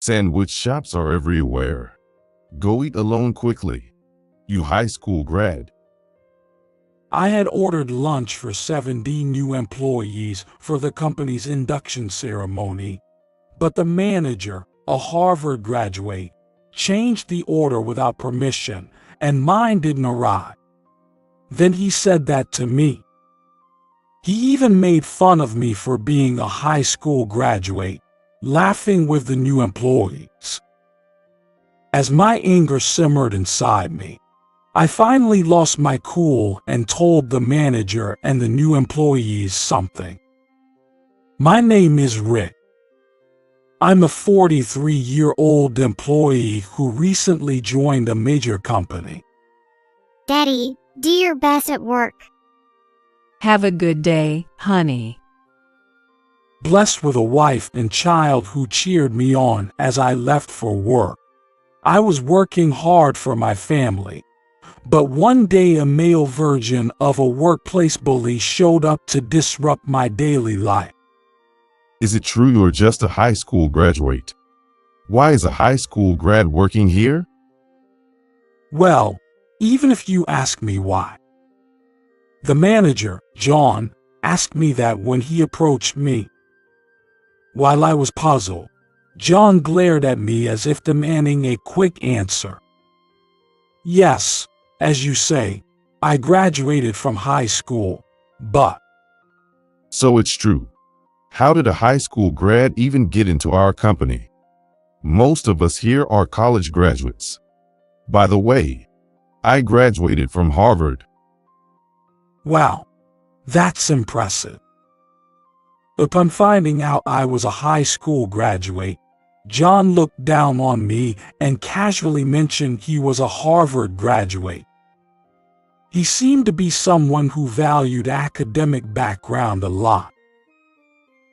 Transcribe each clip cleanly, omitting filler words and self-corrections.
Sandwich shops are everywhere. Go eat alone quickly. You high school grad. I had ordered lunch for 70 new employees for the company's induction ceremony, but the manager, a Harvard graduate, changed the order without permission, and mine didn't arrive. Then he said that to me. He even made fun of me for being a high school graduate, laughing with the new employees. As my anger simmered inside me, I finally lost my cool and told the manager and the new employees something. My name is Rick. I'm a 43-year-old employee who recently joined a major company. Daddy, do your best at work. Have a good day, honey. Blessed with a wife and child who cheered me on as I left for work. I was working hard for my family. But one day a male version of a workplace bully showed up to disrupt my daily life. Is it true you're just a high school graduate? Why is a high school grad working here? Well, even if you ask me why. The manager, John, asked me that when he approached me. While I was puzzled, John glared at me as if demanding a quick answer. Yes, as you say, I graduated from high school, but... So it's true. How did a high school grad even get into our company? Most of us here are college graduates. By the way, I graduated from Harvard. Wow, that's impressive. Upon finding out I was a high school graduate, John looked down on me and casually mentioned he was a Harvard graduate. He seemed to be someone who valued academic background a lot.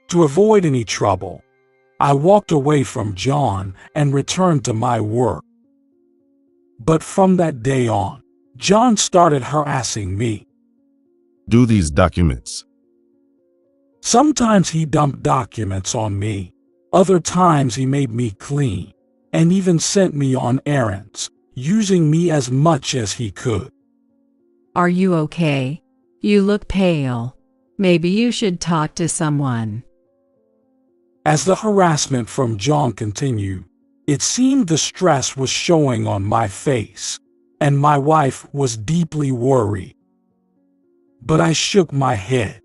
To avoid any trouble, I walked away from John and returned to my work. But from that day on, John started harassing me. Do these documents. Sometimes he dumped documents on me. Other times he made me clean, and even sent me on errands, using me as much as he could. Are you okay? You look pale. Maybe you should talk to someone. As the harassment from John continued, it seemed the stress was showing on my face, and my wife was deeply worried. But I shook my head.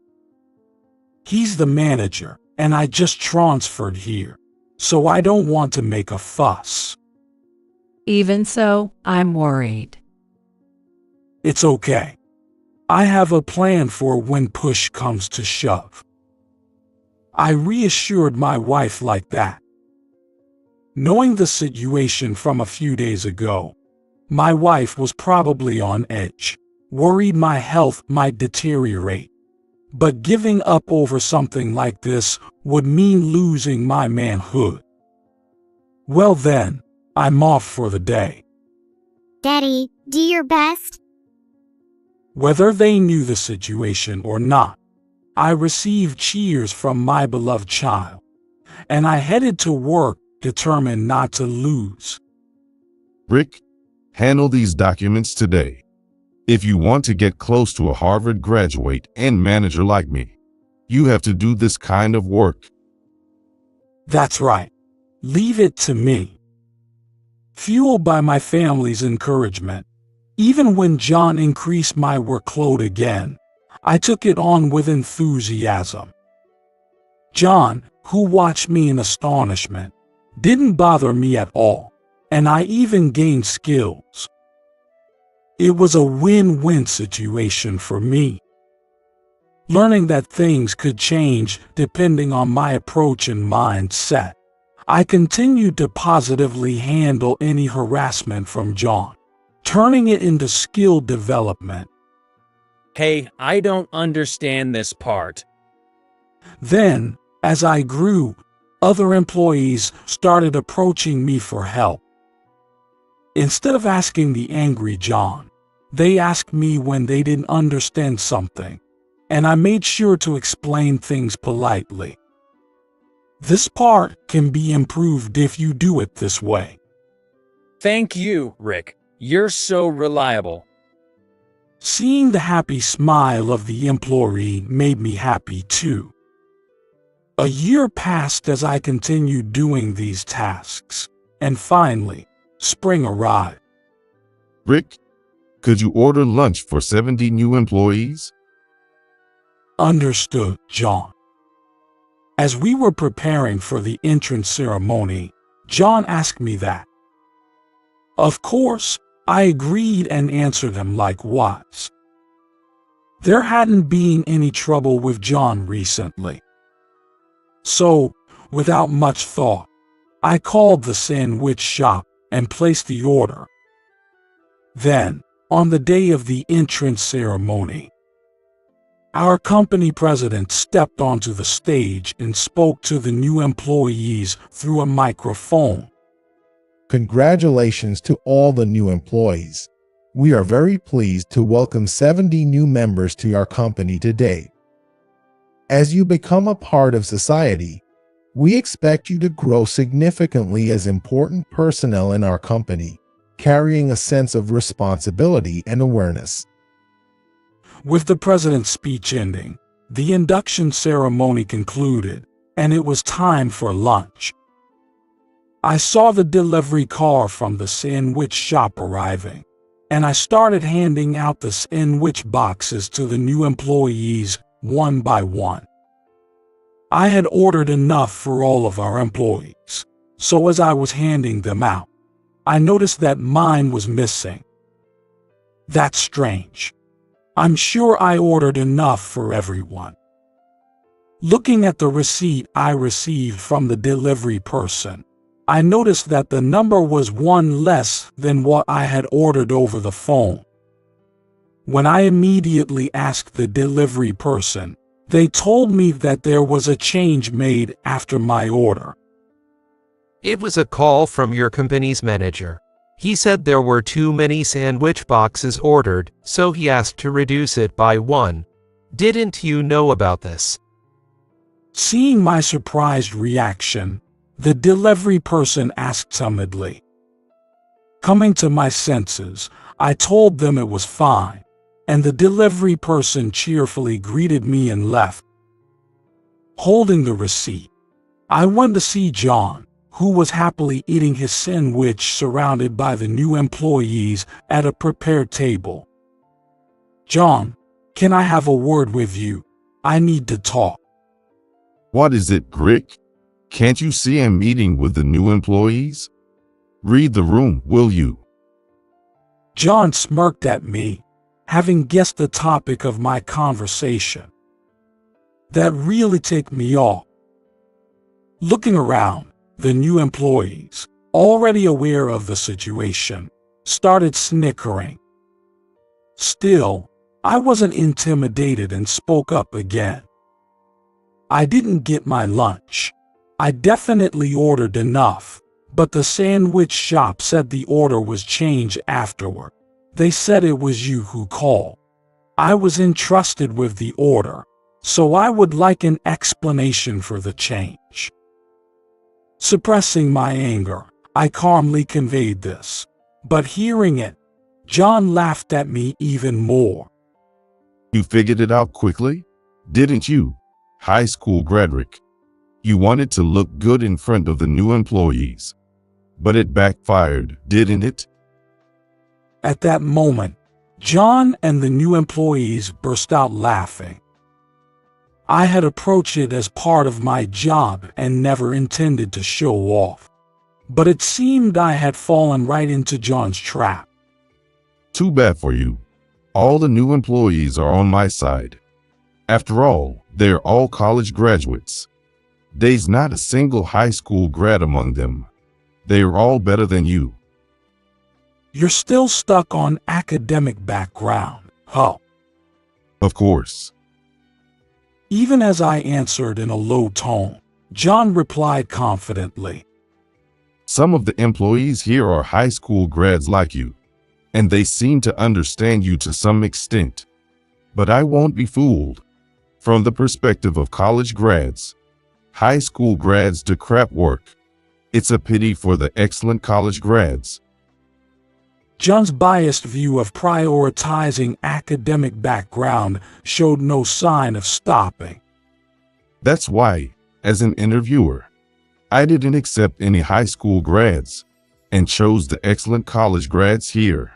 He's the manager, and I just transferred here, so I don't want to make a fuss. Even so, I'm worried. It's okay. I have a plan for when push comes to shove. I reassured my wife like that. Knowing the situation from a few days ago, my wife was probably on edge, worried my health might deteriorate. But giving up over something like this would mean losing my manhood. Well then, I'm off for the day. Daddy, do your best. Whether they knew the situation or not, I received cheers from my beloved child, and I headed to work determined not to lose. Rick, handle these documents today. If you want to get close to a Harvard graduate and manager like me, you have to do this kind of work. That's right. Leave it to me. Fueled by my family's encouragement, even when John increased my workload again, I took it on with enthusiasm. John, who watched me in astonishment, didn't bother me at all, and I even gained skills. It was a win-win situation for me. Learning that things could change depending on my approach and mindset, I continued to positively handle any harassment from John, turning it into skill development. Hey, I don't understand this part. Then, as I grew, other employees started approaching me for help. Instead of asking the angry John, they asked me when they didn't understand something, and I made sure to explain things politely. This part can be improved if you do it this way. Thank you, Rick. You're so reliable. Seeing the happy smile of the employee made me happy too. A year passed as I continued doing these tasks, and finally, spring arrived. Rick, could you order lunch for 70 new employees? Understood, John. As we were preparing for the entrance ceremony, John asked me that. Of course, I agreed and answered him likewise. There hadn't been any trouble with John recently. So, without much thought, I called the sandwich shop and placed the order. Then, on the day of the entrance ceremony, our company president stepped onto the stage and spoke to the new employees through a microphone. Congratulations to all the new employees. We are very pleased to welcome 70 new members to our company today. As you become a part of society, we expect you to grow significantly as important personnel in our company, carrying a sense of responsibility and awareness. With the president's speech ending, the induction ceremony concluded, and it was time for lunch. I saw the delivery car from the sandwich shop arriving, and I started handing out the sandwich boxes to the new employees one by one. I had ordered enough for all of our employees, so as I was handing them out, I noticed that mine was missing. That's strange. I'm sure I ordered enough for everyone. Looking at the receipt I received from the delivery person, I noticed that the number was one less than what I had ordered over the phone. When I immediately asked the delivery person, they told me that there was a change made after my order. It was a call from your company's manager. He said there were too many sandwich boxes ordered, so he asked to reduce it by one. Didn't you know about this? Seeing my surprised reaction, the delivery person asked timidly. Coming to my senses, I told them it was fine, and the delivery person cheerfully greeted me and left. Holding the receipt, I went to see John, who was happily eating his sandwich surrounded by the new employees at a prepared table. John, can I have a word with you? I need to talk. What is it, Rick? Can't you see I'm eating with the new employees? Read the room, will you? John smirked at me, having guessed the topic of my conversation. That really ticked me off. Looking around, the new employees, already aware of the situation, started snickering. Still, I wasn't intimidated and spoke up again. I didn't get my lunch. I definitely ordered enough, but the sandwich shop said the order was changed afterward. They said it was you who called. I was entrusted with the order, so I would like an explanation for the change. Suppressing my anger, I calmly conveyed this, but hearing it, John laughed at me even more. You figured it out quickly, didn't you, high school grad Rick? You wanted to look good in front of the new employees, but it backfired, didn't it? At that moment, John and the new employees burst out laughing. I had approached it as part of my job and never intended to show off, but it seemed I had fallen right into John's trap. Too bad for you. All the new employees are on my side. After all, they're all college graduates. There's not a single high school grad among them. They're all better than you. You're still stuck on academic background, huh? Of course. Even as I answered in a low tone, John replied confidently. Some of the employees here are high school grads like you, and they seem to understand you to some extent. But I won't be fooled. From the perspective of college grads, High school grads do crap work. It's a pity for the excellent college grads. John's biased view of prioritizing academic background showed no sign of stopping. That's why, as an interviewer, I didn't accept any high school grads and chose the excellent college grads here.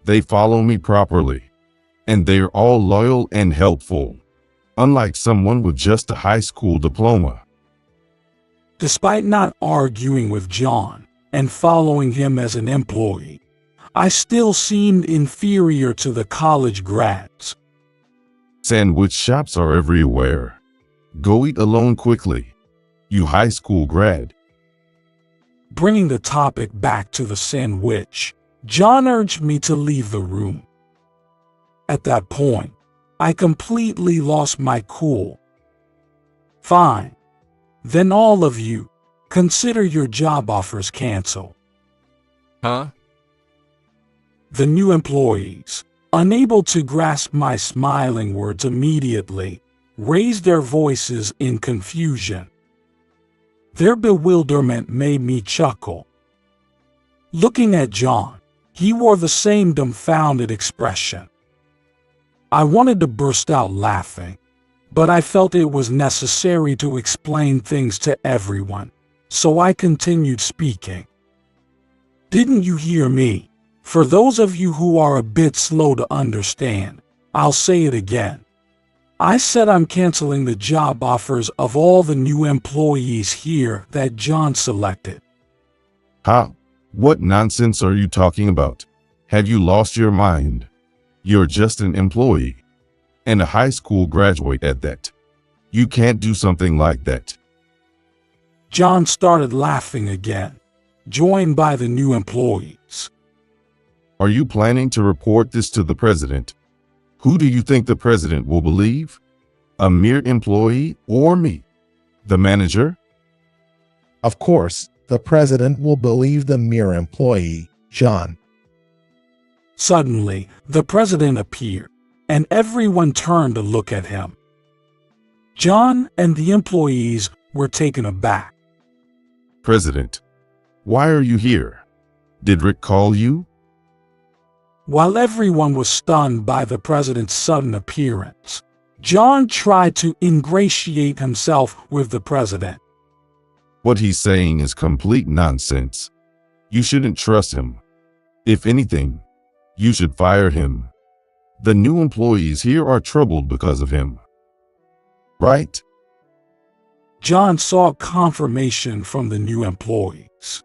They follow me properly, and they're all loyal and helpful, unlike someone with just a high school diploma. Despite not arguing with John and following him as an employee, I still seemed inferior to the college grads. Sandwich shops are everywhere. Go eat alone quickly, you high school grad. Bringing the topic back to the sandwich, John urged me to leave the room. At that point, I completely lost my cool. Fine. Then all of you, consider your job offers canceled. Huh? The new employees, unable to grasp my smiling words immediately, raised their voices in confusion. Their bewilderment made me chuckle. Looking at John, he wore the same dumbfounded expression. I wanted to burst out laughing, but I felt it was necessary to explain things to everyone, so I continued speaking. Didn't you hear me? For those of you who are a bit slow to understand, I'll say it again. I said I'm canceling the job offers of all the new employees here that John selected. Huh? What nonsense are you talking about? Have you lost your mind? You're just an employee, and a high school graduate at that. You can't do something like that. John started laughing again, joined by the new employees. Are you planning to report this to the president? Who do you think the president will believe? A mere employee or me, the manager? Of course, the president will believe the mere employee, John. Suddenly, the president appeared, and everyone turned to look at him. John and the employees were taken aback. President, why are you here? Did Rick call you? While everyone was stunned by the president's sudden appearance, John tried to ingratiate himself with the president. What he's saying is complete nonsense. You shouldn't trust him. If anything, you should fire him. The new employees here are troubled because of him. Right? John sought confirmation from the new employees.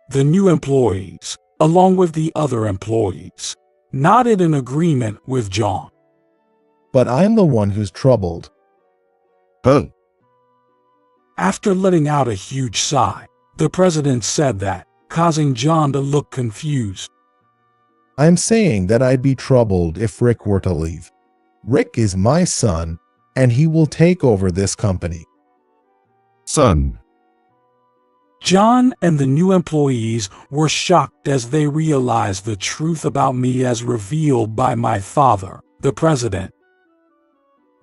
The new employees, along with the other employees, nodded in agreement with John. But I'm the one who's troubled. Huh? After letting out a huge sigh, the president said that, causing John to look confused. I'm saying that I'd be troubled if Rick were to leave. Rick is my son, and he will take over this company. Son. John and the new employees were shocked as they realized the truth about me as revealed by my father, the president.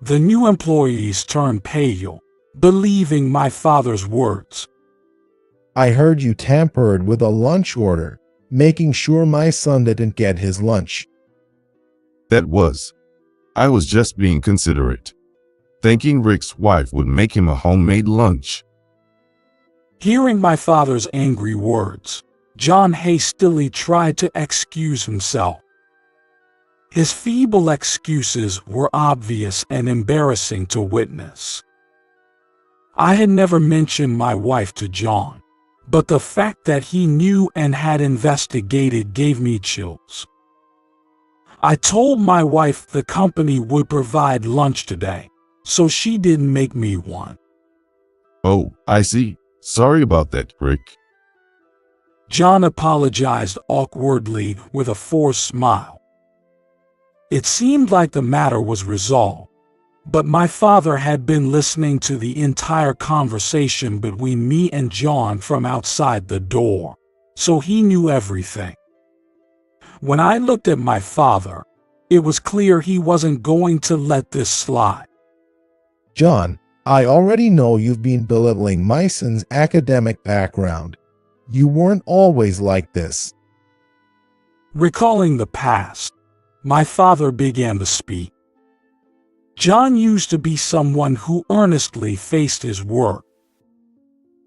The new employees turned pale, believing my father's words. I heard you tampered with a lunch order, making sure my son didn't get his lunch. I was just being considerate, thinking Rick's wife would make him a homemade lunch. Hearing my father's angry words, John hastily tried to excuse himself. His feeble excuses were obvious and embarrassing to witness. I had never mentioned my wife to John, but the fact that he knew and had investigated gave me chills. I told my wife the company would provide lunch today, so she didn't make me one. Oh, I see. Sorry about that, Rick. John apologized awkwardly with a forced smile. It seemed like the matter was resolved, but my father had been listening to the entire conversation between me and John from outside the door, so he knew everything. When I looked at my father, it was clear he wasn't going to let this slide. John, I already know you've been belittling my son's academic background. You weren't always like this. Recalling the past, my father began to speak. John used to be someone who earnestly faced his work.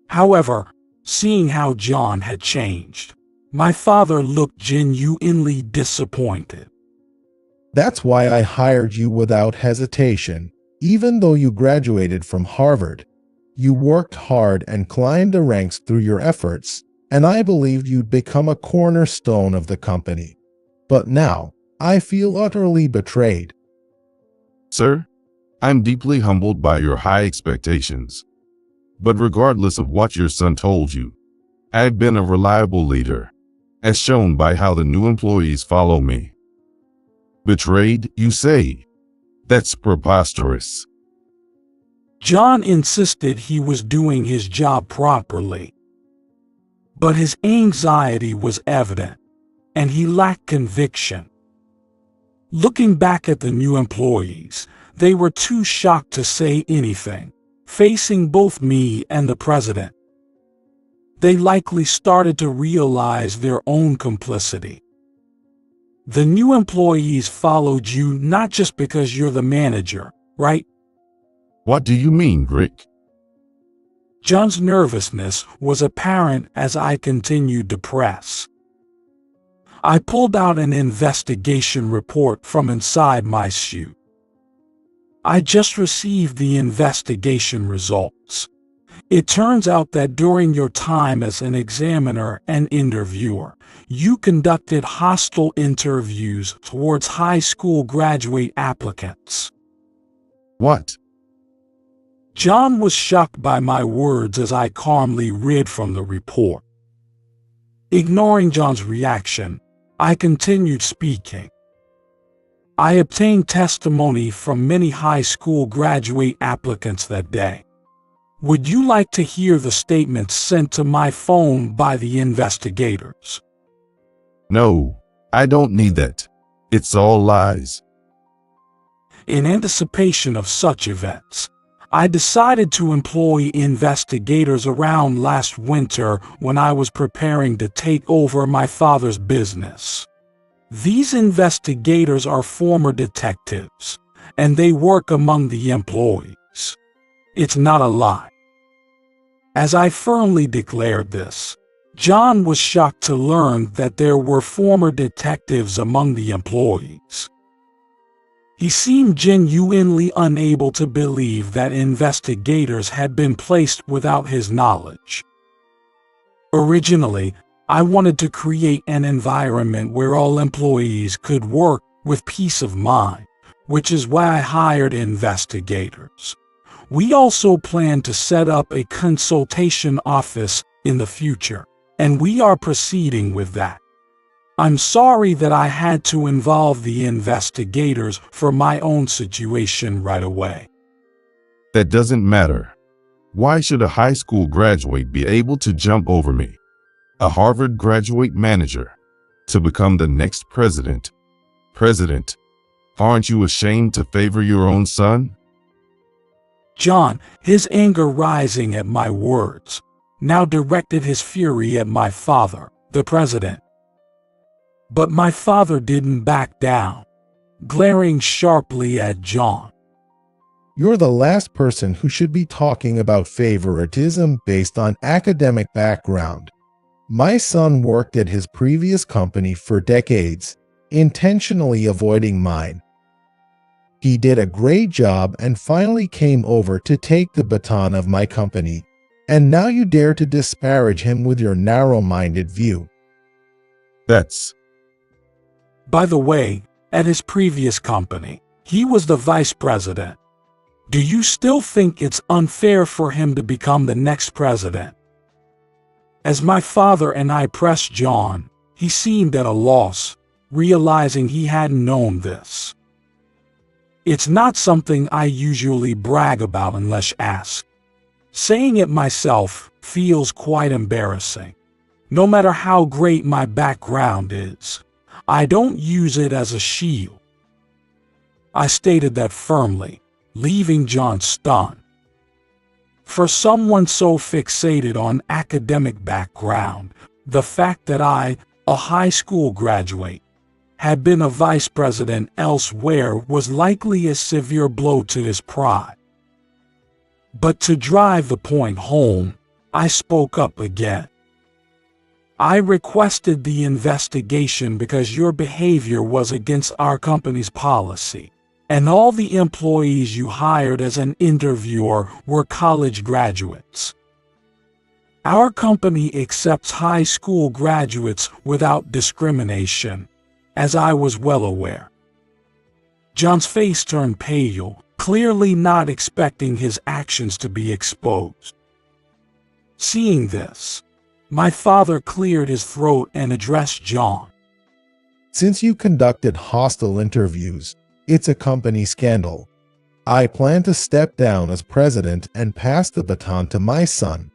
However, seeing how John had changed, my father looked genuinely disappointed. That's why I hired you without hesitation. Even though you graduated from Harvard, you worked hard and climbed the ranks through your efforts, and I believed you'd become a cornerstone of the company. But now, I feel utterly betrayed. Sir, I'm deeply humbled by your high expectations. But regardless of what your son told you, I've been a reliable leader, as shown by how the new employees follow me. Betrayed, you say? That's preposterous. John insisted he was doing his job properly. But his anxiety was evident, and he lacked conviction. Looking back at the new employees, they were too shocked to say anything, facing both me and the president. They likely started to realize their own complicity. The new employees followed you not just because you're the manager, right? What do you mean, Rick? John's nervousness was apparent as I continued to press. I pulled out an investigation report from inside my suit. I just received the investigation results. It turns out that during your time as an examiner and interviewer, you conducted hostile interviews towards high school graduate applicants. What? John was shocked by my words as I calmly read from the report. Ignoring John's reaction, I continued speaking. I obtained testimony from many high school graduate applicants that day. Would you like to hear the statements sent to my phone by the investigators? No, I don't need that. It's all lies. In anticipation of such events, I decided to employ investigators around last winter when I was preparing to take over my father's business. These investigators are former detectives, and they work among the employees. It's not a lie. As I firmly declared this, John was shocked to learn that there were former detectives among the employees. He seemed genuinely unable to believe that investigators had been placed without his knowledge. Originally, I wanted to create an environment where all employees could work with peace of mind, which is why I hired investigators. We also plan to set up a consultation office in the future, and we are proceeding with that. I'm sorry that I had to involve the investigators for my own situation right away. That doesn't matter. Why should a high school graduate be able to jump over me, a Harvard graduate manager, to become the next president? President, aren't you ashamed to favor your own son? John, his anger rising at my words, now directed his fury at my father, the president. But my father didn't back down, glaring sharply at John. You're the last person who should be talking about favoritism based on academic background. My son worked at his previous company for decades, intentionally avoiding mine. He did a great job and finally came over to take the baton of my company, and now you dare to disparage him with your narrow-minded view. By the way, at his previous company, he was the vice president. Do you still think it's unfair for him to become the next president? As my father and I pressed John, he seemed at a loss, realizing he hadn't known this. It's not something I usually brag about unless asked. Saying it myself feels quite embarrassing. No matter how great my background is, I don't use it as a shield. I stated that firmly, leaving John stunned. For someone so fixated on academic background, the fact that I, a high school graduate, had been a vice president elsewhere was likely a severe blow to his pride. But to drive the point home, I spoke up again. I requested the investigation because your behavior was against our company's policy, and all the employees you hired as an interviewer were college graduates. Our company accepts high school graduates without discrimination, as I was well aware. John's face turned pale, clearly not expecting his actions to be exposed. Seeing this, my father cleared his throat and addressed John. Since you conducted hostile interviews, it's a company scandal. I plan to step down as president and pass the baton to my son.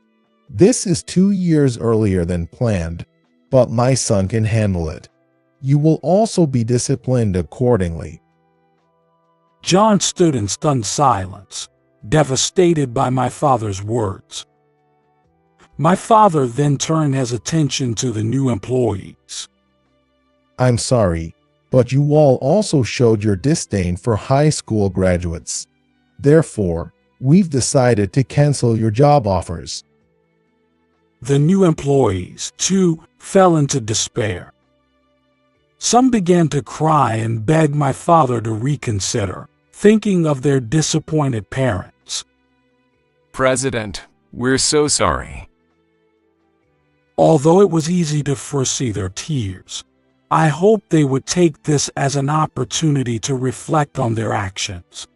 This is 2 years earlier than planned, but my son can handle it. You will also be disciplined accordingly. John stood in stunned silence, devastated by my father's words. My father then turned his attention to the new employees. I'm sorry, but you all also showed your disdain for high school graduates. Therefore, we've decided to cancel your job offers. The new employees, too, fell into despair. Some began to cry and beg my father to reconsider, thinking of their disappointed parents. President, we're so sorry. Although it was easy to foresee their tears, I hoped they would take this as an opportunity to reflect on their actions.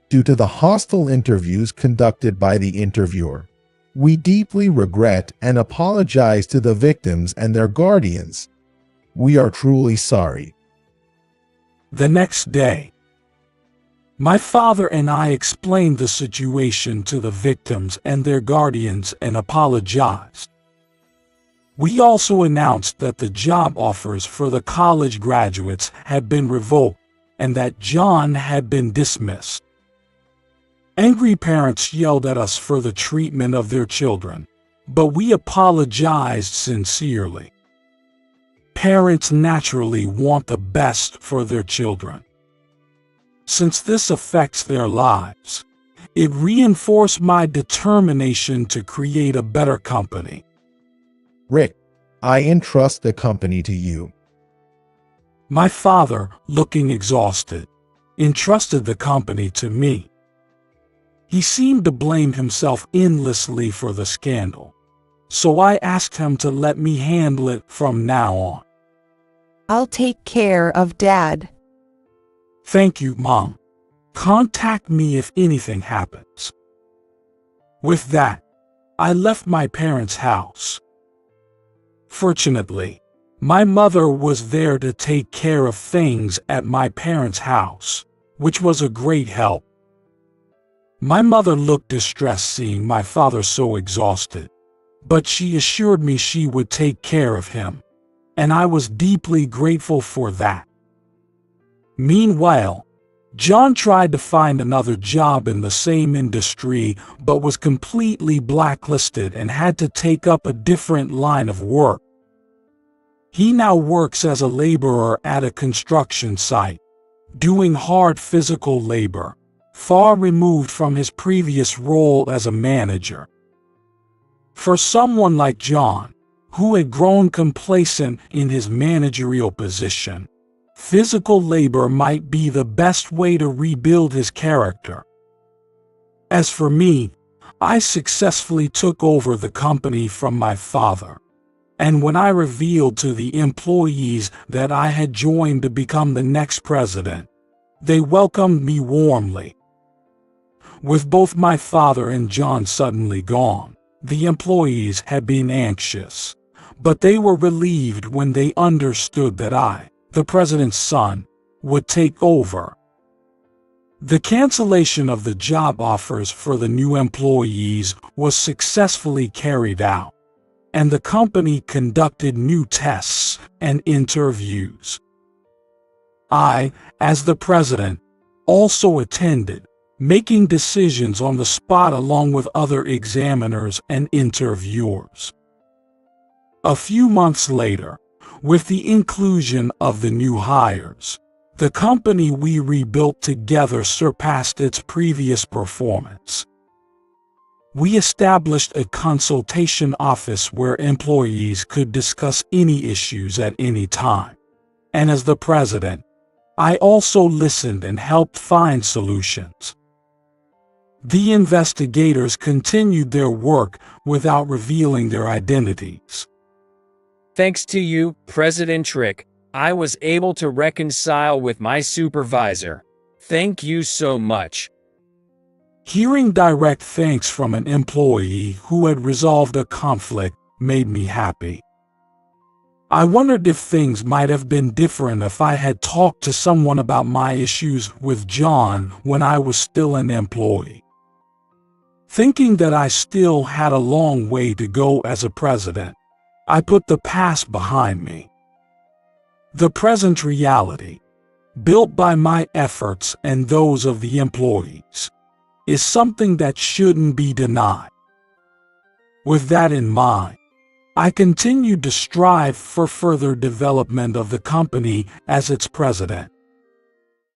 Due to the hostile interviews conducted by the interviewer, we deeply regret and apologize to the victims and their guardians. We are truly sorry. The next day, my father and I explained the situation to the victims and their guardians and apologized. We also announced that the job offers for the college graduates had been revoked and that John had been dismissed. Angry parents yelled at us for the treatment of their children, but we apologized sincerely. Parents naturally want the best for their children. Since this affects their lives, it reinforced my determination to create a better company. Rick, I entrust the company to you. My father, looking exhausted, entrusted the company to me. He seemed to blame himself endlessly for the scandal, so I asked him to let me handle it from now on. I'll take care of Dad. Thank you, Mom. Contact me if anything happens. With that, I left my parents' house. Fortunately, my mother was there to take care of things at my parents' house, which was a great help. My mother looked distressed seeing my father so exhausted, but she assured me she would take care of him, and I was deeply grateful for that. Meanwhile, John tried to find another job in the same industry but was completely blacklisted and had to take up a different line of work. He now works as a laborer at a construction site, doing hard physical labor, far removed from his previous role as a manager. For someone like John, who had grown complacent in his managerial position, physical labor might be the best way to rebuild his character. As for me, I successfully took over the company from my father, and when I revealed to the employees that I had joined to become the next president, they welcomed me warmly. With both my father and John suddenly gone, the employees had been anxious, but they were relieved when they understood that I, the president's son, would take over. The cancellation of the job offers for the new employees was successfully carried out, and the company conducted new tests and interviews. I, as the president, also attended, making decisions on the spot along with other examiners and interviewers. A few months later, with the inclusion of the new hires, the company we rebuilt together surpassed its previous performance. We established a consultation office where employees could discuss any issues at any time. And as the president, I also listened and helped find solutions. The investigators continued their work without revealing their identities. Thanks to you, President Trick, I was able to reconcile with my supervisor. Thank you so much. Hearing direct thanks from an employee who had resolved a conflict made me happy. I wondered if things might have been different if I had talked to someone about my issues with John when I was still an employee. Thinking that I still had a long way to go as a president, I put the past behind me. The present reality, built by my efforts and those of the employees, is something that shouldn't be denied. With that in mind, I continued to strive for further development of the company as its president.